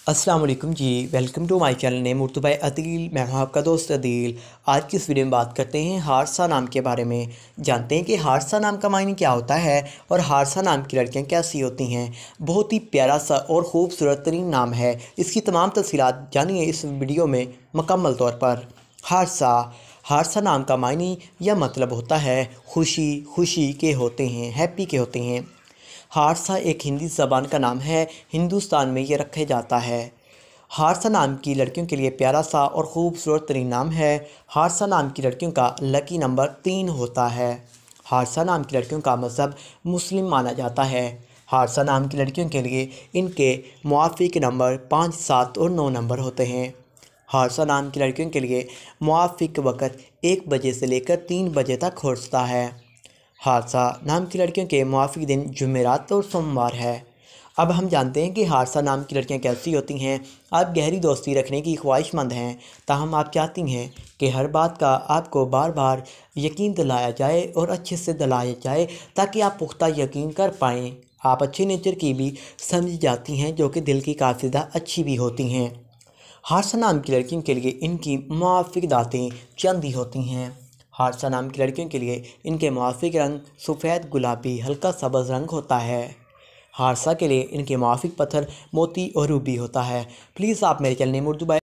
अस्सलाम वालेकुम जी। Welcome to my channel name Urdu by Adeel. मैं हूं आपका दोस्त अदील। आज की इस वीडियो में बात करते हैं हारसा नाम के बारे में। जानते हैं कि हारसा नाम का मायने क्या होता है और हारसा नाम की लड़कियां कैसी होती हैं। बहुत ही प्यारा सा और ख़ूबसूरत तरीन नाम है। इसकी तमाम तफसीलात जानिए इस वीडियो में मुकम्मल तौर पर। हारसा हारसा नाम का मायने या मतलब होता है खुशी, खुशी के होते हैं, हैप्पी के होते हैं। हारसा एक हिंदी ज़बान का नाम है। हिंदुस्तान में ये रखा जाता है। हारसा नाम की लड़कियों के लिए प्यारा सा और ख़ूबसूरत तरीन नाम है। हारसा नाम की लड़कियों का लकी नंबर 3 होता है। हारसा नाम की लड़कियों का मज़हब मुस्लिम माना जाता है। हारसा नाम की लड़कियों के लिए इनके मुआफ़िक नंबर 5, 7 और 9 नंबर होते हैं। हारसा नाम की लड़कियों के लिए मुआफ़िक वक़्त 1 बजे से लेकर 3 बजे तक होता है। हादसा नाम की लड़कियों के मुआफ़िक दिन जुमेरात और सोमवार है। अब हम जानते हैं कि हादसा नाम की लड़कियां कैसी होती हैं। आप गहरी दोस्ती रखने की ख्वाहिशमंद हैं, ताहम आप चाहती हैं कि हर बात का आपको बार बार यकीन दिलाया जाए और अच्छे से दिलाया जाए ताकि आप पुख्ता यकीन कर पाएँ। आप अच्छे नेचर की भी समझ जाती हैं जो कि दिल की काफ़ी ज़्यादा अच्छी भी होती हैं। हादसा नाम की लड़कियों के लिए इनकी मुआफ़िक दातें चंदी होती हैं। हादसा नाम की लड़कियों के लिए इनके मुआफ़िक रंग सफ़ेद, गुलाबी, हल्का सब्ज़ रंग होता है। हादसा के लिए इनके मुआफ़िक पत्थर मोती और रूबी होता है। प्लीज़ आप मेरे चैनल नेम उर्दू बाय